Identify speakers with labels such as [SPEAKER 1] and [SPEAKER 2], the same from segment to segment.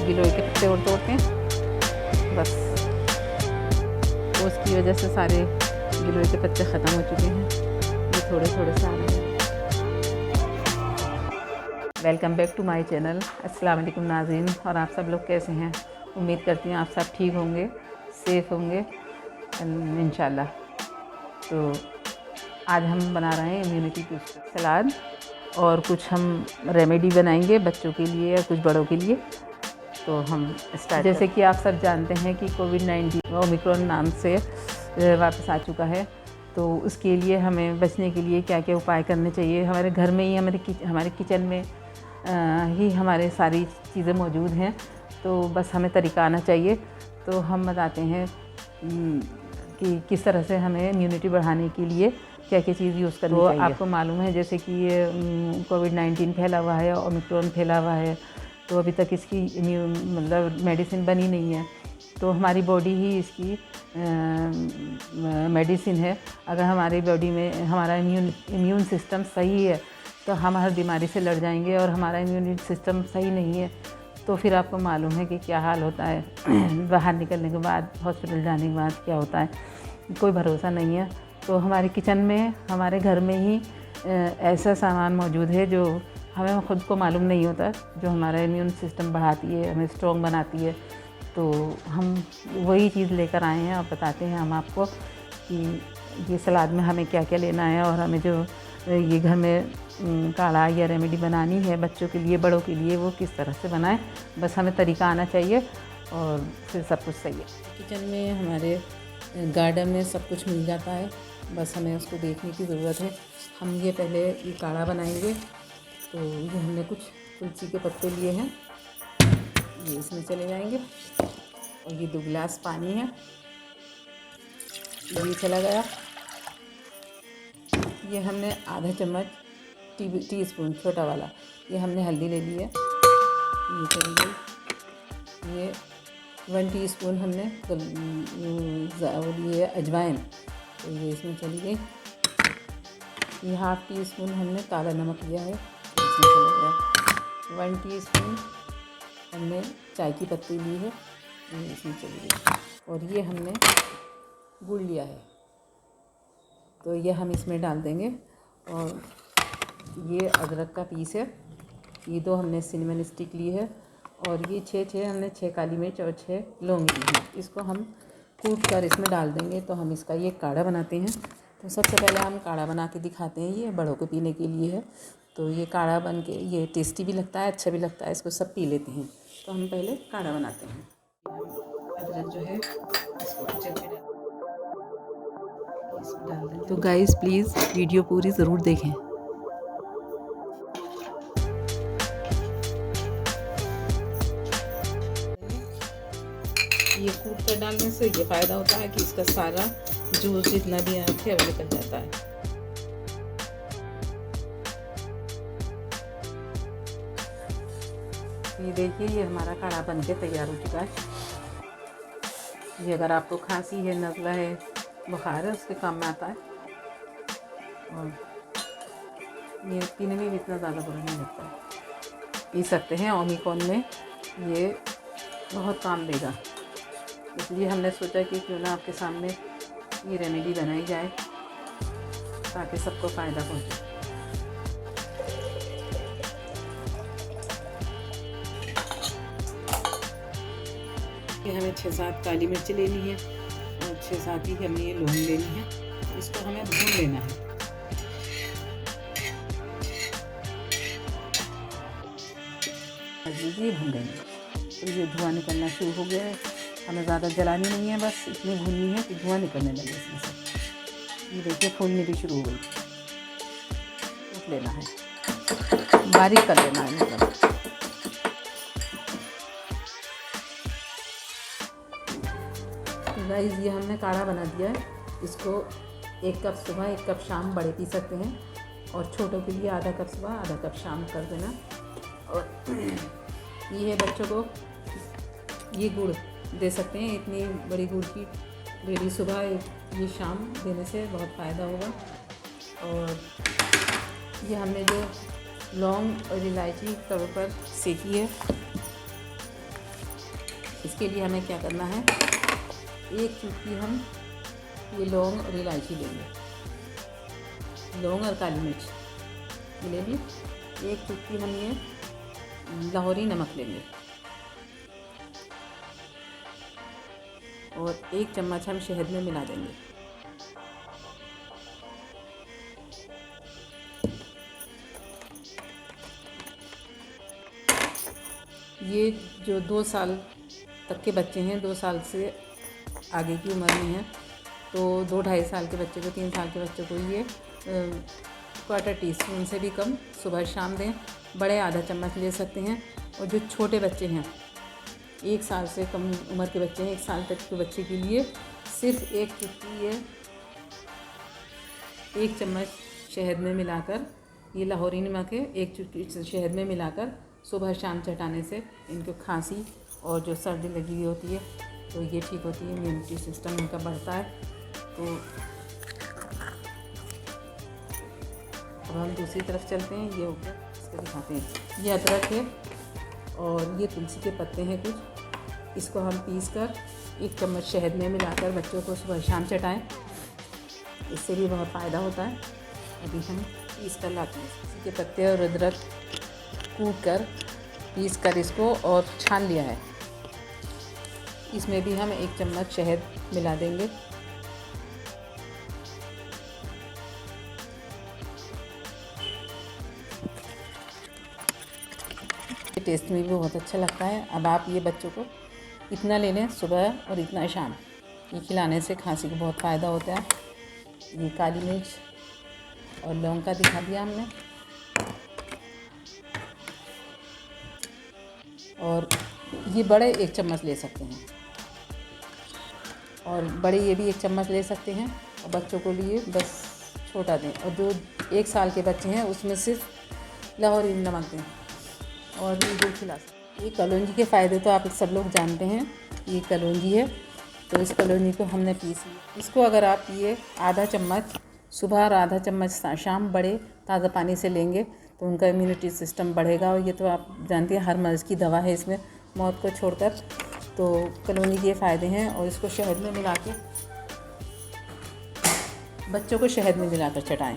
[SPEAKER 1] गिलोय के पत्ते और तोड़ते हैं, बस उसकी वजह से सारे गिलोय के पत्ते ख़त्म हो चुके हैं। ये थोड़े थोड़े से आ रहे हैं। Welcome back to my channel. अस्सलाम वालेकुम नाज़रीन, और आप सब लोग कैसे हैं? उम्मीद करती हूँ आप सब ठीक होंगे, सेफ़ होंगे इंशाल्लाह। तो आज हम बना रहे हैं इम्यूनिटी बूस्टर सलाद, और कुछ हम रेमेडी बनाएंगे बच्चों के लिए या कुछ बड़ों के लिए। तो हम स्टार्ट, जैसे कि आप सब जानते हैं कि कोविड-19 ओमिक्रॉन नाम से वापस आ चुका है। तो उसके लिए हमें बचने के लिए क्या क्या उपाय करने चाहिए। हमारे घर में ही हमारे किचन में ही हमारे सारी चीज़ें मौजूद हैं, तो बस हमें तरीका आना चाहिए। तो हम बताते हैं कि किस तरह से हमें इम्यूनिटी बढ़ाने के लिए क्या क्या चीज़ यूज़ करनी चाहिए। आपको मालूम है जैसे कि ये कोविड-19 फैला हुआ है, ओमिक्रॉन फैला हुआ है, तो अभी तक इसकी मतलब मेडिसिन बनी नहीं है। तो हमारी बॉडी ही इसकी मेडिसिन है। अगर हमारी बॉडी में हमारा इम्यून सिस्टम सही है तो हम हर बीमारी से लड़ जाएंगे, और हमारा इम्यून सिस्टम सही नहीं है तो फिर आपको मालूम है कि क्या हाल होता है बाहर निकलने के बाद, हॉस्पिटल जाने के बाद क्या होता है, कोई भरोसा नहीं है। तो हमारे किचन में, हमारे घर में ही ऐसा सामान मौजूद है जो हमें ख़ुद को मालूम नहीं होता, जो हमारा इम्यून सिस्टम बढ़ाती है, हमें स्ट्रॉन्ग बनाती है। तो हम वही चीज़ लेकर आए हैं और बताते हैं हम आपको कि ये सलाद में हमें क्या क्या लेना है, और हमें जो ये घर में काढ़ा या रेमेडी बनानी है बच्चों के लिए, बड़ों के लिए, वो किस तरह से बनाएं। बस हमें तरीका आना चाहिए और फिर सब कुछ सही है। किचन में, हमारे गार्डन में सब कुछ मिल जाता है, बस हमें उसको देखने की ज़रूरत है। हम ये पहले ये काढ़ा बनाएंगे। तो ये हमने कुछ तुलसी के पत्ते लिए हैं, ये इसमें चले जाएंगे। और ये 2 गिलास पानी है, ये चला गया। ये हमने आधा चम्मच टी स्पून छोटा वाला, ये हमने हल्दी ले ली है, ये चली गई। ये 1 टीस्पून हमने लिए अजवाइन, तो ये इसमें चली गई। ये 1/2 टीस्पून हमने काला नमक लिया है, इसमें चला गया। 1 टीस्पून हमने चाय की पत्ती ली है, ये इसमें चली गई। और ये हमने गुड़ लिया है, तो ये हम इसमें डाल देंगे। और ये अदरक का पीस है, ये 2 हमने सिनेमन स्टिक ली है, और ये 6 हमने 6 काली मिर्च और 6 लौंग ली हैं। इसको हम कूट कर इसमें डाल देंगे। तो हम इसका ये काढ़ा बनाते हैं। तो सबसे पहले हम काढ़ा बना के दिखाते हैं। ये बड़ों को पीने के लिए है, तो ये काढ़ा बन के ये टेस्टी भी लगता है, अच्छा भी लगता है, इसको सब पी लेते हैं। तो हम पहले काढ़ा बनाते हैं। अदरक जो है इसको अच्छे से डाल दें। तो गाइस प्लीज़ वीडियो पूरी ज़रूर देखें। ये कूट कर डालने से ये फ़ायदा होता है कि इसका सारा जूस जितना भी है वो निकल जाता है। ये देखिए, ये हमारा काढ़ा बन के तैयार हो चुका है। ये अगर आपको खांसी है, नज़ला है, बुखार है, उसके काम में आता है। और ये पीने में भी इतना ज़्यादा बुरा नहीं लगता है, पी सकते हैं। ओमिक्रॉन में ये बहुत काम देगा, इसलिए हमने सोचा कि क्यों ना आपके सामने ये रेमेडी बनाई जाए ताकि सबको फ़ायदा पहुँचे। ये हमें 6-7 काली मिर्च लेनी है, और 6-7 ही हमने ये लौंग लेनी है। इसको हमें भून लेना है। ये भून लेंगे तो ये धुआं निकलना शुरू हो गया है। हमें ज़्यादा जलानी नहीं है, बस इतनी भूननी है कि धुआं निकलने लगे इसमें से। ये देखिए फूलनी भी शुरू हो गई। कूट लेना है, बारीक कर लेना है मतलब। तो गाइस ये हमने काढ़ा बना दिया है। इसको 1 कप सुबह 1 कप शाम बड़े पी सकते हैं, और छोटों के लिए आधा कप सुबह आधा कप शाम कर देना। और ये है बच्चों को ये गुड़ दे सकते हैं, इतनी बड़ी गुड़ की डेली सुबह ये शाम देने से बहुत फ़ायदा होगा। और ये हमने जो लौंग और इलायची तवे पर सेकी है, इसके लिए हमें क्या करना है, एक चुटकी हम ये लौंग और इलायची लेंगे, लौंग और काली मिर्च ले ली। एक चुटकी हम ये लाहौरी नमक लेंगे और एक चम्मच हम शहद में मिला देंगे। ये जो 2 साल तक के बच्चे हैं, 2 साल से आगे की उम्र में हैं, तो 2-2.5 साल के बच्चे को, 3 साल के बच्चे को ये क्वार्टर टीस्पून से भी कम सुबह शाम दें। बड़े आधा चम्मच ले सकते हैं। और जो छोटे बच्चे हैं, 1 साल से कम उम्र के बच्चे हैं, 1 साल तक के बच्चे के लिए सिर्फ एक चुटकी ये 1 चम्मच शहद में मिलाकर, ये लाहौरी नमक है, 1 चुटकी शहद में मिलाकर सुबह शाम चटाने से इनको खांसी और जो सर्दी लगी हुई होती है तो ये ठीक होती है, इम्यूनिटी सिस्टम इनका बढ़ता है। तो अब हम दूसरी तरफ चलते हैं। ये हो गया, इसको दिखाते हैं। ये अदरक है और ये तुलसी के पत्ते हैं कुछ, इसको हम पीस कर 1 चम्मच शहद में मिलाकर बच्चों को सुबह शाम चटाएं, इससे भी बहुत फ़ायदा होता है। अभी हम पीस कर लाते हैं। तुलसी के पत्ते और अदरक कूट कर पीस कर इसको और छान लिया है। इसमें भी हम 1 चम्मच शहद मिला देंगे। टेस्ट में भी बहुत अच्छा लगता है। अब आप ये बच्चों को इतना ले लें सुबह और इतना शाम, ये खिलाने से खांसी को बहुत फ़ायदा होता है। ये काली मिर्च और लौंग का दिखा दिया हमने, और ये बड़े 1 चम्मच ले सकते हैं, और बड़े ये भी 1 चम्मच ले सकते हैं। और बच्चों को लिए बस छोटा दें, और जो 1 साल के बच्चे हैं उसमें सिर्फ लाहौरी नमक दें और ये जो खिला सकते। ये कलौंजी के फ़ायदे तो आप सब लोग जानते हैं। ये कलौंजी है, तो इस कलौंजी को हमने पीस लिया। इसको अगर आप ये आधा चम्मच सुबह और आधा चम्मच शाम बड़े ताज़ा पानी से लेंगे तो उनका इम्यूनिटी सिस्टम बढ़ेगा। और ये तो आप जानते हैं हर मर्ज़ की दवा है इसमें, मौत को छोड़कर। तो कलौंजी के फ़ायदे हैं। और इसको शहद में मिला के बच्चों को शहद में मिलाकर चटाएं।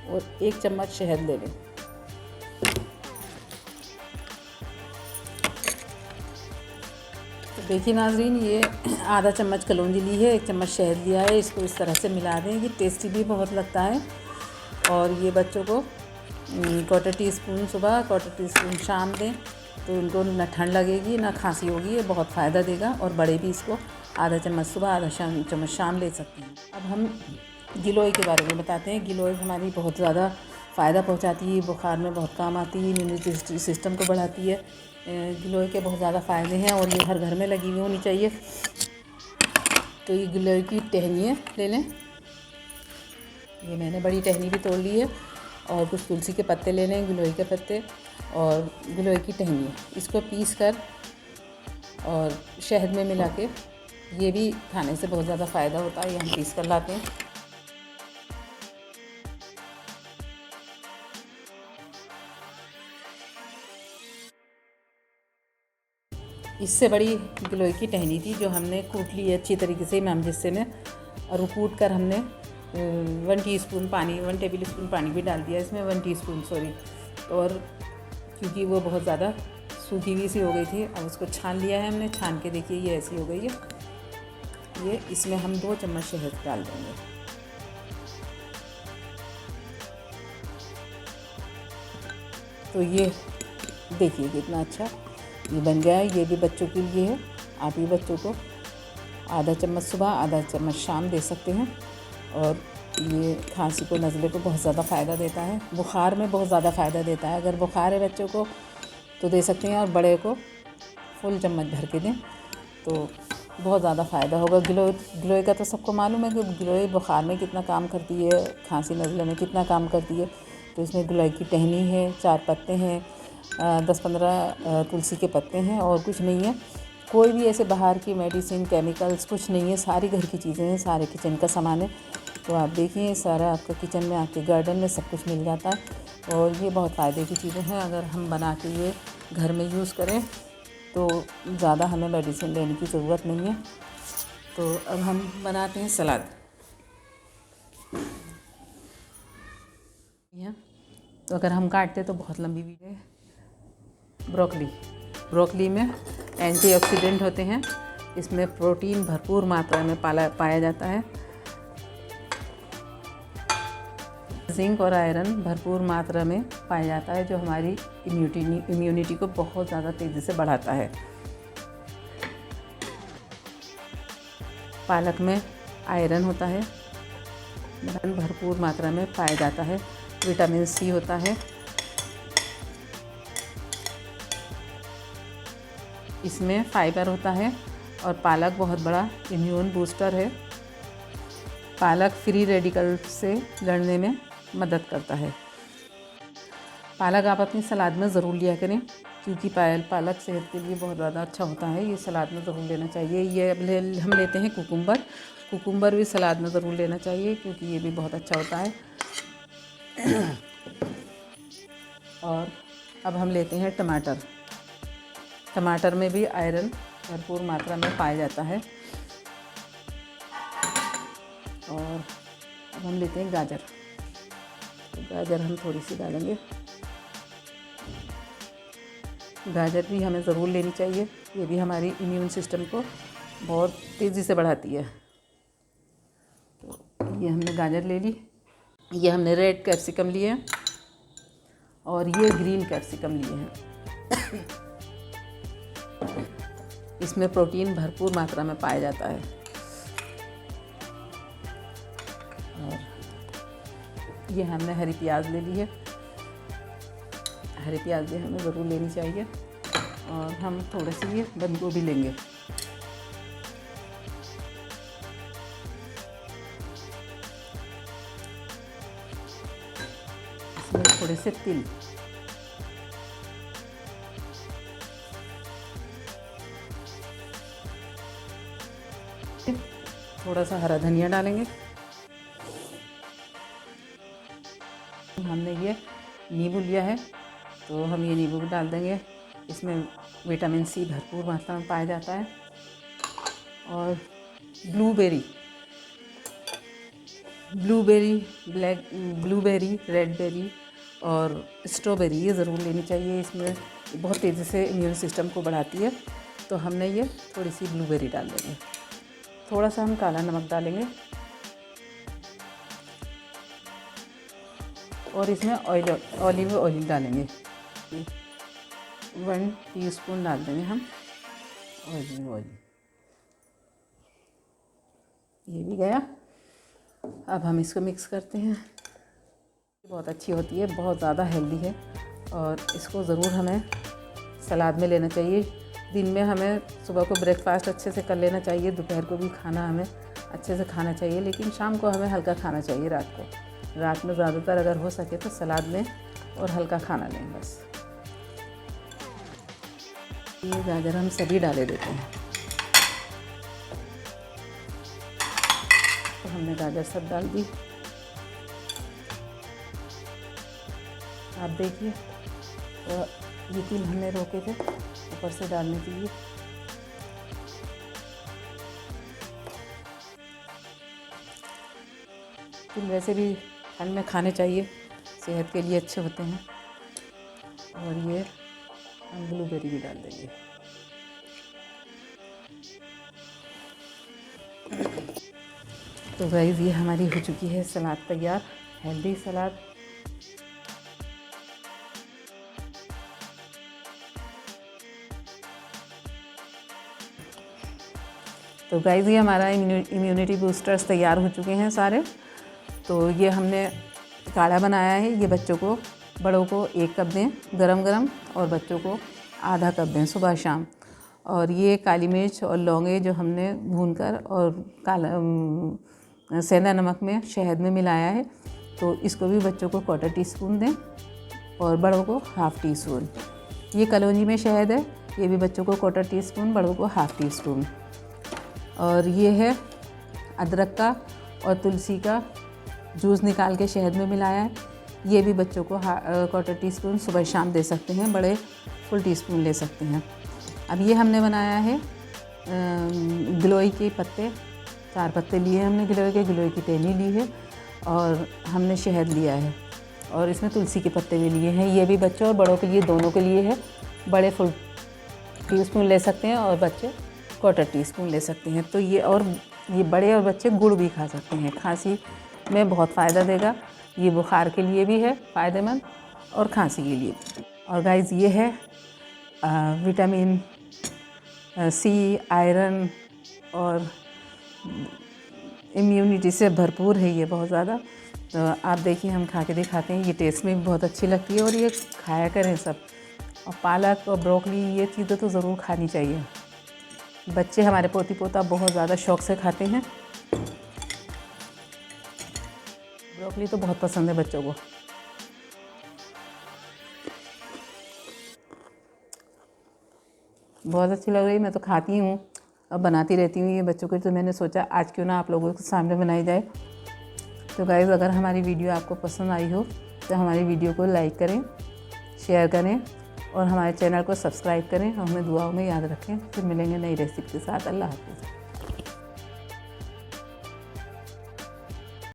[SPEAKER 1] और 1 चम्मच शहद ले लें। तो देखिए नाज़रीन, ये आधा चम्मच कलौंजी ली है, 1 चम्मच शहद लिया है, इसको इस तरह से मिला दें। ये टेस्टी भी बहुत लगता है। और ये बच्चों को क्वार्टर टीस्पून सुबह, क्वार्टर टीस्पून शाम दें, तो उनको ना ठंड लगेगी ना खांसी होगी। ये बहुत फ़ायदा देगा। और बड़े भी इसको आधा चम्मच सुबह, आधा चम्मच शाम ले सकते हैं। अब हम गिलोय के बारे में बताते हैं। गिलोय हमारी बहुत ज़्यादा फ़ायदा पहुंचाती है, बुखार में बहुत काम आती है, इम्यूनिटी सिस्टम को बढ़ाती है। गिलोय के बहुत ज़्यादा फ़ायदे हैं और ये हर घर में लगी हुई होनी चाहिए। तो ये गिलोय की टहनियाँ ले लें, ये मैंने बड़ी टहनी भी तोड़ ली है। और कुछ तुलसी के पत्ते ले लें, गिलोय के पत्ते और गिलोय की टहनियाँ, इसको पीस कर और शहद में मिला के, ये भी खाने से बहुत ज़्यादा फ़ायदा होता है। ये हम पीस कर लाते हैं। इससे बड़ी गिलोय की टहनी थी जो हमने कूट ली है अच्छी तरीके से इमाम जिस्से में, और वो कूट कर हमने 1 टीस्पून पानी, 1 टेबल स्पून पानी भी डाल दिया इसमें, 1 टीस्पून सॉरी। और क्योंकि वो बहुत ज़्यादा सूखी हुई सी हो गई थी, अब उसको छान लिया है हमने। छान के देखिए ये ऐसी हो गई है। ये इसमें हम 2 चम्मच शहद डाल देंगे। तो ये देखिए कितना अच्छा ये बन गया है। ये भी बच्चों के लिए है। आप भी बच्चों को आधा चम्मच सुबह, आधा चम्मच शाम दे सकते हैं। और ये खांसी को, नज़ले को बहुत ज़्यादा फ़ायदा देता है। बुखार में बहुत ज़्यादा फ़ायदा देता है। अगर बुखार है बच्चों को तो दे सकते हैं, और बड़े को फुल चम्मच भर के दें तो बहुत ज़्यादा फ़ायदा होगा। गिलोय का तो सबको मालूम है कि गिलोय बुखार में कितना काम करती है, खांसी नज़ले में कितना काम करती है। तो इसमें गिलोय की टहनी है, 4 पत्ते हैं, 10-15 तुलसी के पत्ते हैं, और कुछ नहीं है। कोई भी ऐसे बाहर की मेडिसिन, केमिकल्स कुछ नहीं है। सारी घर की चीज़ें हैं, सारे किचन का सामान है। तो आप देखिए सारा आपका किचन में, आपके गार्डन में सब कुछ मिल जाता है और ये बहुत फ़ायदे की चीज़ें हैं। अगर हम बना के ये घर में यूज़ करें तो ज़्यादा हमें मेडिसिन लेने की ज़रूरत नहीं है। तो अब हम बनाते हैं सलाद। तो अगर हम काटते तो बहुत लंबी वीडियो है। ब्रोकली में एंटीऑक्सीडेंट होते हैं, इसमें प्रोटीन भरपूर मात्रा में पाया जाता है। जिंक और आयरन भरपूर मात्रा में पाया जाता है, जो हमारी इम्यूनिटी को बहुत ज़्यादा तेज़ी से बढ़ाता है। पालक में आयरन होता है, भरपूर मात्रा में पाया जाता है। विटामिन सी होता है, इसमें फाइबर होता है और पालक बहुत बड़ा इम्यून बूस्टर है। पालक फ्री रेडिकल से लड़ने में मदद करता है। पालक आप अपनी सलाद में ज़रूर लिया करें, क्योंकि पालक सेहत के लिए बहुत ज़्यादा अच्छा होता है। ये सलाद में ज़रूर लेना चाहिए। ये अब हम लेते हैं कुकुम्बर भी सलाद में ज़रूर लेना चाहिए, क्योंकि ये भी बहुत अच्छा होता है। और अब हम लेते हैं टमाटर में भी आयरन भरपूर मात्रा में पाया जाता है। और अब हम लेते हैं गाजर हम थोड़ी सी डालेंगे। गाजर भी हमें ज़रूर लेनी चाहिए, ये भी हमारी इम्यून सिस्टम को बहुत तेज़ी से बढ़ाती है। तो ये हमने गाजर ले ली, ये हमने रेड कैप्सिकम लिए हैं और ये ग्रीन कैप्सिकम लिए हैं। इसमें प्रोटीन भरपूर मात्रा में पाया जाता है। और ये हमने हरी प्याज ले ली है, हरी प्याज भी हमें ज़रूर लेनी चाहिए। और हम थोड़े से ये बंद गोभी लेंगे। इसमें थोड़े से तिल, थोड़ा सा हरा धनिया डालेंगे। हमने ये नींबू लिया है, तो हम ये नींबू भी डाल देंगे। इसमें विटामिन सी भरपूर मात्रा में पाया जाता है। और ब्लूबेरी, रेडबेरी और स्ट्रॉबेरी ये ज़रूर लेनी चाहिए। इसमें बहुत तेज़ी से इम्यून सिस्टम को बढ़ाती है। तो हमने ये थोड़ी सी ब्लूबेरी डाल देंगे। थोड़ा सा हम काला नमक डालेंगे और इसमें ऑलिव ऑयल डालेंगे। 1 टीस्पून डाल देंगे हम ऑलिव ऑयल। ये भी गया। अब हम इसको मिक्स करते हैं। बहुत अच्छी होती है, बहुत ज़्यादा हेल्दी है और इसको ज़रूर हमें सलाद में लेना चाहिए। दिन में हमें सुबह को ब्रेकफास्ट अच्छे से कर लेना चाहिए, दोपहर को भी खाना हमें अच्छे से खाना चाहिए, लेकिन शाम को हमें हल्का खाना चाहिए। रात में ज़्यादातर अगर हो सके तो सलाद लें और हल्का खाना लें बस। ये गाजर हम सभी डाले देते हैं। तो हमने गाजर सब डाल दी। आप देखिए, तो ये तिल हमने रोके थे ऊपर से डालने के लिए। तिल वैसे भी ठंड में खाने चाहिए, सेहत के लिए अच्छे होते हैं। और ये हम ब्लूबेरी भी डाल देंगे। तो गाइस ये हमारी हो चुकी है सलाद तैयार, हेल्दी सलाद। तो गाइस ये हमारा इम्यूनिटी बूस्टर्स तैयार हो चुके हैं सारे। तो ये हमने काढ़ा बनाया है। ये बच्चों को, बड़ों को 1 कप दें गरम गरम और बच्चों को आधा कप दें सुबह शाम। और ये काली मिर्च और लौंगे जो हमने भूनकर और सेंधा नमक में शहद में मिलाया है, तो इसको भी बच्चों को 1/4 टीस्पून दें और बड़ों को 1/2 टीस्पून। ये कलौंजी में शहद है, ये भी बच्चों को 1/4 टीस्पून, बड़ों को 1/2 टीस्पून। और ये है अदरक का और तुलसी का जूस निकाल के शहद में मिलाया है। ये भी बच्चों को 1/4 टीस्पून सुबह शाम दे सकते हैं, बड़े फुल टीस्पून ले सकते हैं। अब ये हमने बनाया है गिलोय के पत्ते, 4 पत्ते लिए हमने गिलोय की टहनी ली है और हमने शहद लिया है और इसमें तुलसी के पत्ते भी लिए हैं। ये भी बच्चों और बड़ों के लिए, दोनों के लिए है। बड़े फुल टीस्पून ले सकते हैं और बच्चे 1/4 टीस्पून ले सकते हैं। तो ये बड़े और बच्चे गुड़ भी खा सकते हैं, खांसी में बहुत फ़ायदा देगा। ये बुखार के लिए भी है फ़ायदेमंद और खांसी के लिए। और गाइस ये है विटामिन सी, आयरन और इम्यूनिटी से भरपूर है ये बहुत ज़्यादा। तो आप देखिए, हम खा के दिखाते हैं। ये टेस्ट में भी बहुत अच्छी लगती है और ये खाया करें सब। और पालक और ब्रोकली, ये चीज़ें तो ज़रूर खानी चाहिए। बच्चे, हमारे पोती पोता बहुत ज़्यादा शौक़ से खाते हैं। ब्रोकली तो बहुत पसंद है बच्चों को। बहुत अच्छी लग रही है, मैं तो खाती हूँ और बनाती रहती हूँ ये बच्चों को। तो मैंने सोचा आज क्यों ना आप लोगों के सामने बनाई जाए। तो गाइस, अगर हमारी वीडियो आपको पसंद आई हो तो हमारी वीडियो को लाइक करें, शेयर करें और हमारे चैनल को सब्सक्राइब करें और हमें दुआओं में याद रखें। फिर मिलेंगे नई रेसिपी के साथ। अल्लाह हाफ़िज़।